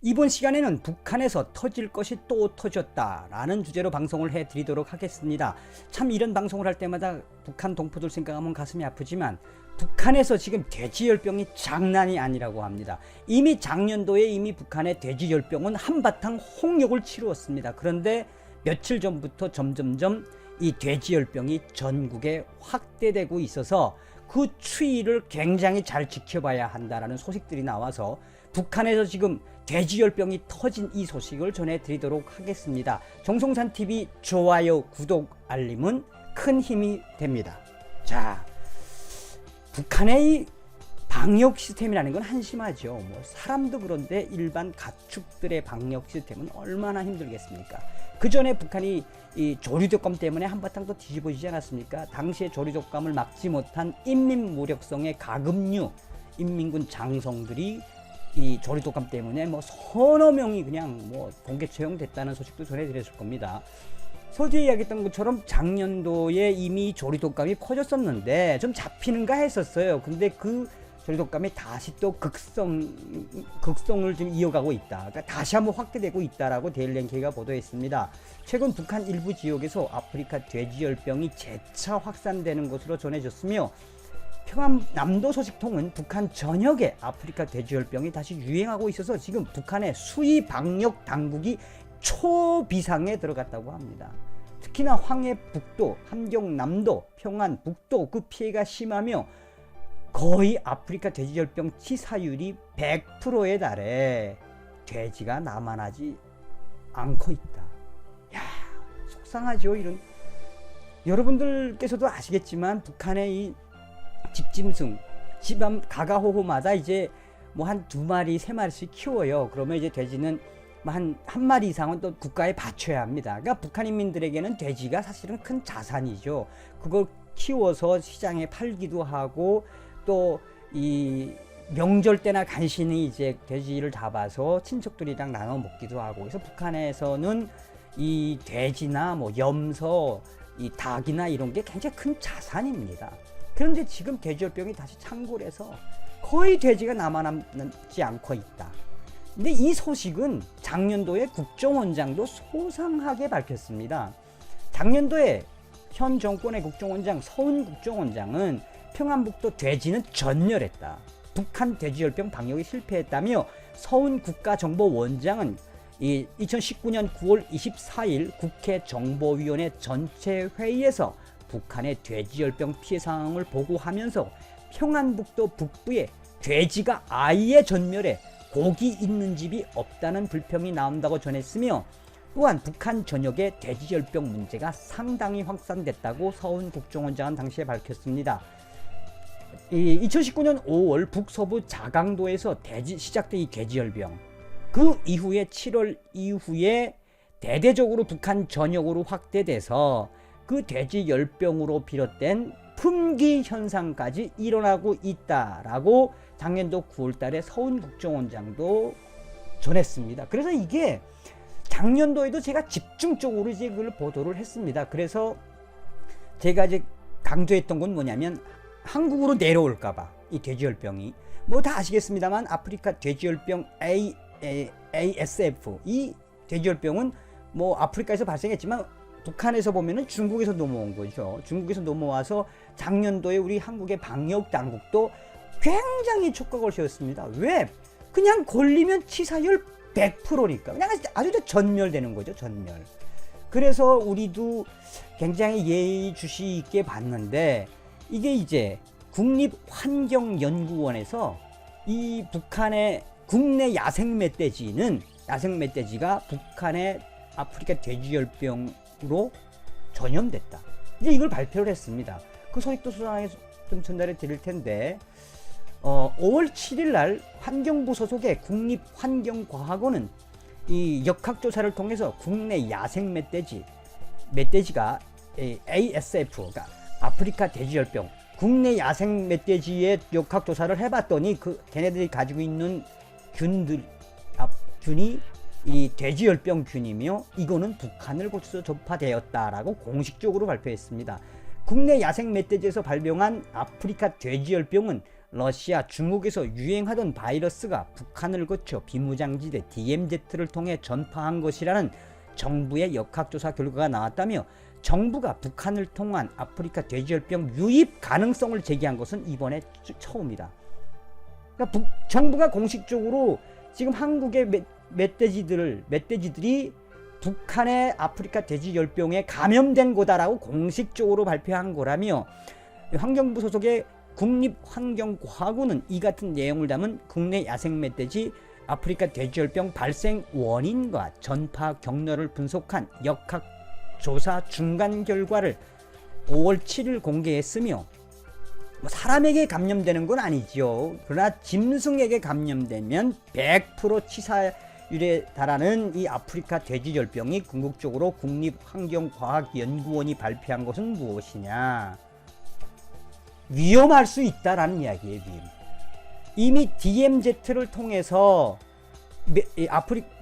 이번 시간에는 북한에서 터질 것이 또 터졌다라는 주제로 방송을 해드리도록 하겠습니다. 참 이런 방송을 할 때마다 북한 동포들 생각하면 가슴이 아프지만 북한에서 지금 돼지열병이 장난이 아니라고 합니다. 이미 작년도에 이미 북한의 돼지열병은 한바탕 홍역을 치루었습니다. 그런데 며칠 전부터 점점점 이 돼지열병이 전국에 확대되고 있어서 그 추이를 굉장히 잘 지켜봐야 한다라는 소식들이 나와서 북한에서 지금 돼지열병이 터진 이 소식을 전해드리도록 하겠습니다. 정성산TV 좋아요, 구독, 알림은 큰 힘이 됩니다. 자, 북한의 방역 시스템이라는 건 한심하죠. 사람도 그런데 일반 가축들의 방역 시스템은 얼마나 힘들겠습니까? 그 전에 북한이 이 조류독감 때문에 한바탕 또 뒤집어지지 않았습니까? 당시에 조류독감을 막지 못한 인민무력성의 가금류 인민군 장성들이 이 조류독감 때문에 서너 명이 그냥 공개 처형됐다는 소식도 전해드렸을 겁니다. 서두에 이야기했던 것처럼 작년도에 이미 조류독감이 퍼졌었는데 좀 잡히는가 했었어요. 근데 그 조류독감이 다시 또 극성을 좀 이어가고 있다. 그러니까 다시 한번 확대되고 있다라고 데일리엔케이가 보도했습니다. 최근 북한 일부 지역에서 아프리카 돼지열병이 재차 확산되는 것으로 전해졌으며 평안남도 소식통은 북한 전역에 아프리카 돼지열병이 다시 유행하고 있어서 지금 북한의 수의 방역 당국이 초비상에 들어갔다고 합니다. 특히나 황해북도, 함경남도, 평안북도 그 피해가 심하며 거의 아프리카 돼지열병 치사율이 100%에 달해 돼지가 남아나지 않고 있다. 야, 속상하죠. 이런 여러분들께서도 아시겠지만 북한의 이 집짐승, 집안 가가호호마다 이제 한 2마리, 3마리씩 키워요. 그러면 이제 돼지는 한 마리 이상은 또 국가에 바쳐야 합니다. 그러니까 북한 인민들에게는 돼지가 사실은 큰 자산이죠. 그걸 키워서 시장에 팔기도 하고 또 이 명절 때나 간신히 이제 돼지를 잡아서 친척들이랑 나눠 먹기도 하고. 그래서 북한에서는 이 돼지나 염소, 이 닭이나 이런 게 굉장히 큰 자산입니다. 그런데 지금 돼지열병이 다시 창궐해서 거의 돼지가 남아남지 않고 있다. 근데 이 소식은 작년도에 국정원장도 소상하게 밝혔습니다. 작년도에 현 정권의 국정원장 서훈 국정원장은 평안북도 돼지는 전멸했다. 북한 돼지열병 방역이 실패했다며 서훈 국가정보원장은 2019년 9월 24일 국회 정보위원회 전체 회의에서 북한의 돼지열병 피해 상황을 보고하면서 평안북도 북부에 돼지가 아예 전멸해 고기 있는 집이 없다는 불평이 나온다고 전했으며 또한 북한 전역에 돼지열병 문제가 상당히 확산됐다고 서훈 국정원장은 당시에 밝혔습니다. 2019년 5월 북서부 자강도에서 시작된 이 돼지열병, 그 이후에 7월 이후에 대대적으로 북한 전역으로 확대돼서 그 돼지열병으로 비롯된 품귀 현상까지 일어나고 있다라고 작년도 9월달에 서훈 국정원장도 전했습니다. 그래서 이게 작년도에도 제가 집중적으로 이제 그걸 보도를 했습니다. 그래서 제가 이제 강조했던 건 뭐냐면 한국으로 내려올까봐 이 돼지열병이 다 아시겠습니다만 아프리카 돼지열병 ASF 이 돼지열병은 아프리카에서 발생했지만 북한에서 보면은 중국에서 넘어온 거죠. 중국에서 넘어와서 작년도에 우리 한국의 방역 당국도 굉장히 촉각을 세웠습니다. 왜? 그냥 걸리면 치사율 100%니까 그냥 아주 전멸되는 거죠. 전멸. 그래서 우리도 굉장히 예의주시 있게 봤는데 이게 이제 국립환경연구원에서 이 북한의 국내 야생 멧돼지가 북한의 아프리카 돼지열병으로 전염됐다. 이제 이걸 발표를 했습니다. 그 소식도 수상에 좀 전달해 드릴 텐데 5월 7일 날 환경부 소속의 국립환경과학원은 이 역학조사를 통해서 국내 야생 멧돼지가 ASF, 그러니까 아프리카 돼지열병, 국내 야생 멧돼지의 역학조사를 해봤더니 걔네들이 가지고 있는 균이 이 돼지열병 균이며 이거는 북한을 거쳐서 전파되었다라고 공식적으로 발표했습니다. 국내 야생 멧돼지에서 발병한 아프리카 돼지열병은 러시아, 중국에서 유행하던 바이러스가 북한을 거쳐 비무장지대 DMZ를 통해 전파한 것이라는 정부의 역학조사 결과가 나왔다며 정부가 북한을 통한 아프리카 돼지열병 유입 가능성을 제기한 것은 이번에 처음이다. 그러니까 정부가 공식적으로 지금 한국의 멧돼지들이 북한의 아프리카 돼지열병에 감염된 거다라고 공식적으로 발표한 거라며 환경부 소속의 국립환경과학원은 이 같은 내용을 담은 국내 야생 멧돼지 아프리카 돼지열병 발생 원인과 전파 경로를 분석한 역학조사 중간 결과를 5월 7일 공개했으며 사람에게 감염되는 건 아니죠. 그러나 짐승에게 감염되면 100% 치사율에 달하는 이 아프리카 돼지열병이 궁극적으로 국립환경과학연구원이 발표한 것은 무엇이냐? 위험할 수 있다라는 이야기예요. 이미 DMZ를 통해서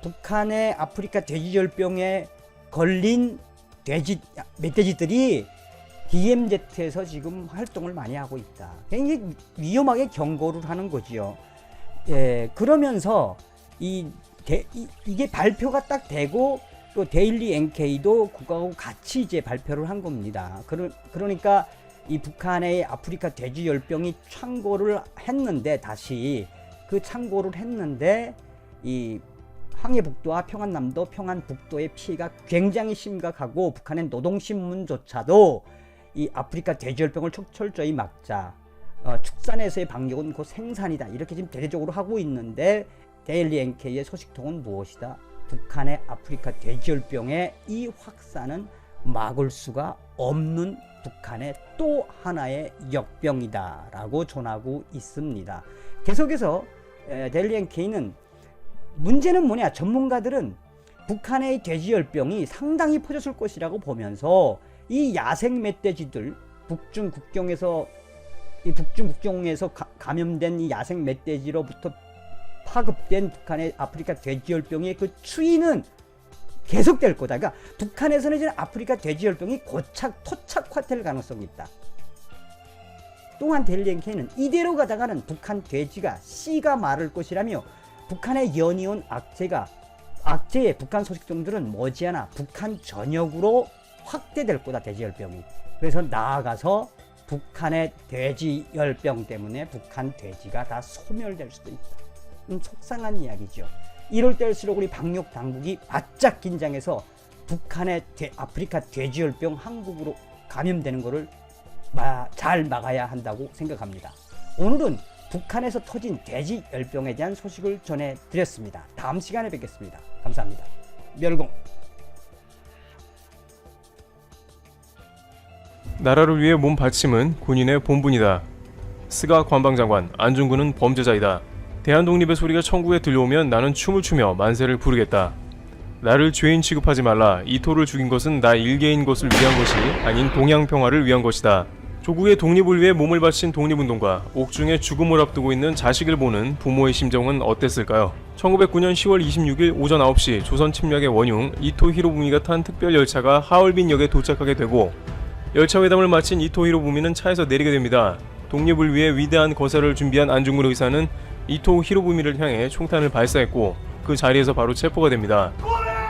북한의 아프리카 돼지열병에 걸린 멧돼지들이 DMZ에서 지금 활동을 많이 하고 있다. 굉장히 위험하게 경고를 하는 거지요. 예, 그러면서 이게 발표가 딱 되고 또 데일리 NK도 그거하고 같이 이제 발표를 한 겁니다. 그러니까 이 북한의 아프리카 돼지열병이 창고를 했는데 다시 그 창고를 했는데 이 황해북도와 평안남도, 평안북도의 피해가 굉장히 심각하고 북한의 노동신문조차도 이 아프리카 돼지열병을 철저히 막자. 축산에서의 방역은 곧 생산이다. 이렇게 지금 대대적으로 하고 있는데 데일리 NK의 소식통은 무엇이다? 북한의 아프리카 돼지열병의 이 확산은 막을 수가 없는 북한의 또 하나의 역병이다 라고 전하고 있습니다. 계속해서 데일리 NK는 문제는 뭐냐, 전문가들은 북한의 돼지열병이 상당히 퍼졌을 것이라고 보면서 이 야생 멧돼지들 북중 국경에서 감염된 이 야생 멧돼지로부터 파급된 북한의 아프리카 돼지열병의 그 추이는 계속될 거다. 그러니까 북한에서는 이제 아프리카 돼지열병이 토착화될 가능성이 있다. 또한 데일리 NK는 이대로 가다가는 북한 돼지가 씨가 마를 것이라며 북한의 연이온 악재의 북한 소식통들은 머지않아 북한 전역으로 확대될 거다, 돼지열병이. 그래서 나아가서 북한의 돼지열병 때문에 북한 돼지가 다 소멸될 수도 있다. 속상한 이야기죠. 이럴 때일수록 우리 방역 당국이 바짝 긴장해서 북한의 아프리카 돼지열병 한국으로 감염되는 것을 잘 막아야 한다고 생각합니다. 오늘은 북한에서 터진 돼지열병에 대한 소식을 전해드렸습니다. 다음 시간에 뵙겠습니다. 감사합니다. 멸공. 나라를 위해 몸 바침은 군인의 본분이다. 스가 관방장관, 안중근은 범죄자이다. 대한독립의 소리가 천국에 들려오면 나는 춤을 추며 만세를 부르겠다. 나를 죄인 취급하지 말라. 이토를 죽인 것은 나 일개인 것을 위한 것이 아닌 동양평화를 위한 것이다. 조국의 독립을 위해 몸을 바친 독립운동가, 옥중에 죽음을 앞두고 있는 자식을 보는 부모의 심정은 어땠을까요? 1909년 10월 26일 오전 9시 조선 침략의 원흉 이토 히로부미가 탄 특별열차가 하얼빈역에 도착하게 되고 열차 회담을 마친 이토 히로부미는 차에서 내리게 됩니다. 독립을 위해 위대한 거사를 준비한 안중근 의사는 이토 히로부미를 향해 총탄을 발사했고 그 자리에서 바로 체포가 됩니다.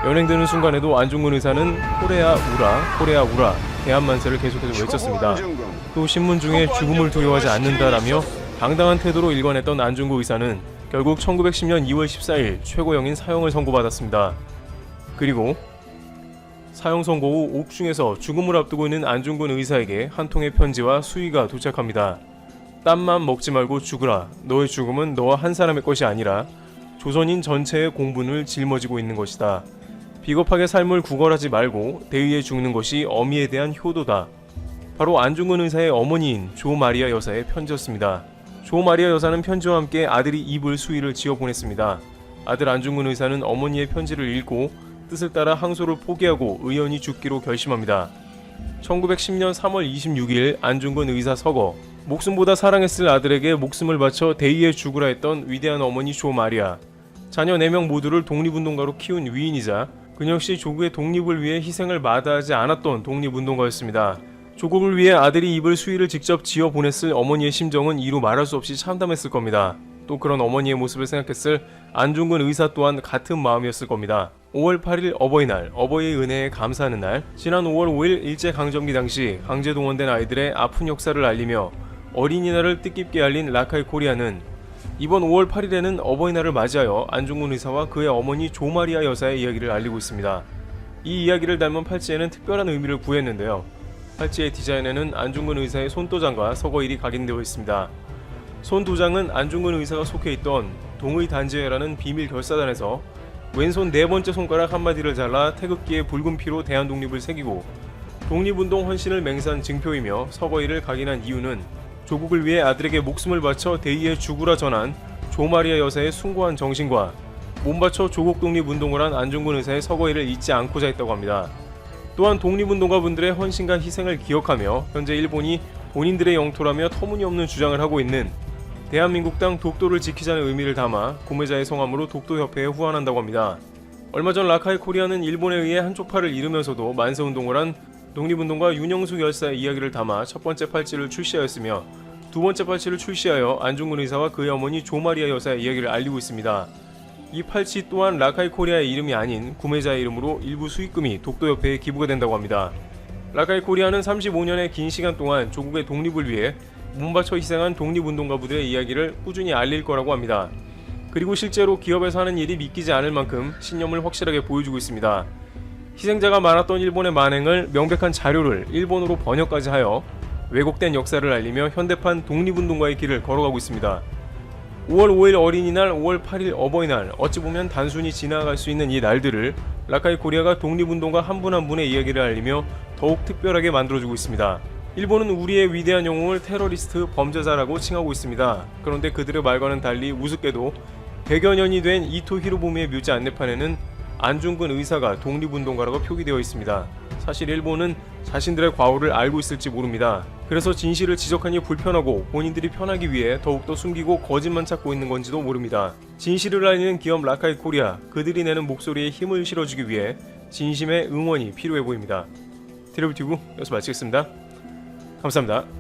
연행되는 순간에도 안중근 의사는 코레아 우라, 코레아 우라 대한만세를 계속해서 외쳤습니다. 또 신문 중에 죽음을 두려워하지 않는다라며 당당한 태도로 일관했던 안중근 의사는 결국 1910년 2월 14일 최고형인 사형을 선고받았습니다. 그리고 사형 선고 후 옥중에서 죽음을 앞두고 있는 안중근 의사에게 한 통의 편지와 수의가 도착합니다. 땀만 먹지 말고 죽으라. 너의 죽음은 너와 한 사람의 것이 아니라 조선인 전체의 공분을 짊어지고 있는 것이다. 비겁하게 삶을 구걸하지 말고 대의에 죽는 것이 어미에 대한 효도다. 바로 안중근 의사의 어머니인 조 마리아 여사의 편지였습니다. 조 마리아 여사는 편지와 함께 아들이 입을 수의를 지어 보냈습니다. 아들 안중근 의사는 어머니의 편지를 읽고 뜻을 따라 항소를 포기하고 의연히 죽기로 결심합니다. 1910년 3월 26일 안중근 의사 서거. 목숨보다 사랑했을 아들에게 목숨을 바쳐 대의에 죽으라 했던 위대한 어머니 조 마리아. 자녀 4명 모두를 독립운동가로 키운 위인이자 그녀 역시 조국의 독립을 위해 희생을 마다하지 않았던 독립운동가였습니다. 조국을 위해 아들이 입을 수의를 직접 지어 보냈을 어머니의 심정은 이루 말할 수 없이 참담했을 겁니다. 또 그런 어머니의 모습을 생각했을 안중근 의사 또한 같은 마음이었을 겁니다. 5월 8일 어버이날, 어버이의 은혜에 감사하는 날, 지난 5월 5일 일제강점기 당시 강제동원된 아이들의 아픈 역사를 알리며 어린이날을 뜻깊게 알린 라카이 코리아는 이번 5월 8일에는 어버이날을 맞이하여 안중근 의사와 그의 어머니 조마리아 여사의 이야기를 알리고 있습니다. 이 이야기를 담은 팔찌에는 특별한 의미를 부여했는데요. 팔찌의 디자인에는 안중근 의사의 손도장과 서거일이 각인되어 있습니다. 손도장은 안중근 의사가 속해 있던 동의단지회라는 비밀 결사단에서 왼손 네 번째 손가락 한마디를 잘라 태극기의 붉은 피로 대한독립을 새기고 독립운동 헌신을 맹세한 증표이며 서거일을 각인한 이유는 조국을 위해 아들에게 목숨을 바쳐 대의에 죽으라 전한 조마리아 여사의 숭고한 정신과 몸바쳐 조국 독립운동을 한 안중근 의사의 서거일을 잊지 않고자 했다고 합니다. 또한 독립운동가분들의 헌신과 희생을 기억하며 현재 일본이 본인들의 영토라며 터무니없는 주장을 하고 있는 대한민국 땅 독도를 지키자는 의미를 담아 구매자의 성함으로 독도협회에 후원한다고 합니다. 얼마 전 라카이 코리아는 일본에 의해 한쪽 팔을 잃으면서도 만세운동을 한 독립운동가 윤영숙 열사의 이야기를 담아 첫 번째 팔찌를 출시하였으며 두 번째 팔찌를 출시하여 안중근 의사와 그의 어머니 조마리아 여사의 이야기를 알리고 있습니다. 이 팔찌 또한 라카이 코리아의 이름이 아닌 구매자의 이름으로 일부 수익금이 독도협회에 기부가 된다고 합니다. 라카이 코리아는 35년의 긴 시간 동안 조국의 독립을 위해 몸바쳐 희생한 독립운동가부들의 이야기를 꾸준히 알릴 거라고 합니다. 그리고 실제로 기업에서 하는 일이 믿기지 않을 만큼 신념을 확실하게 보여주고 있습니다. 희생자가 많았던 일본의 만행을 명백한 자료를 일본어로 번역까지 하여 왜곡된 역사를 알리며 현대판 독립운동가의 길을 걸어가고 있습니다. 5월 5일 어린이날, 5월 8일 어버이날, 어찌 보면 단순히 지나갈 수 있는 이 날들을 라카이 코리아가 독립운동가 한 분 한 분의 이야기를 알리며 더욱 특별하게 만들어주고 있습니다. 일본은 우리의 위대한 영웅을 테러리스트, 범죄자라고 칭하고 있습니다. 그런데 그들의 말과는 달리 우습게도 100여 년이 된 이토 히로부미의 묘지 안내판에는 안중근 의사가 독립운동가라고 표기되어 있습니다. 사실 일본은 자신들의 과오를 알고 있을지 모릅니다. 그래서 진실을 지적하니 불편하고 본인들이 편하기 위해 더욱더 숨기고 거짓만 찾고 있는 건지도 모릅니다. 진실을 알리는 기업 라카이 코리아, 그들이 내는 목소리에 힘을 실어주기 위해 진심의 응원이 필요해 보입니다. 트리뷰 여기서 마치겠습니다. 감사합니다.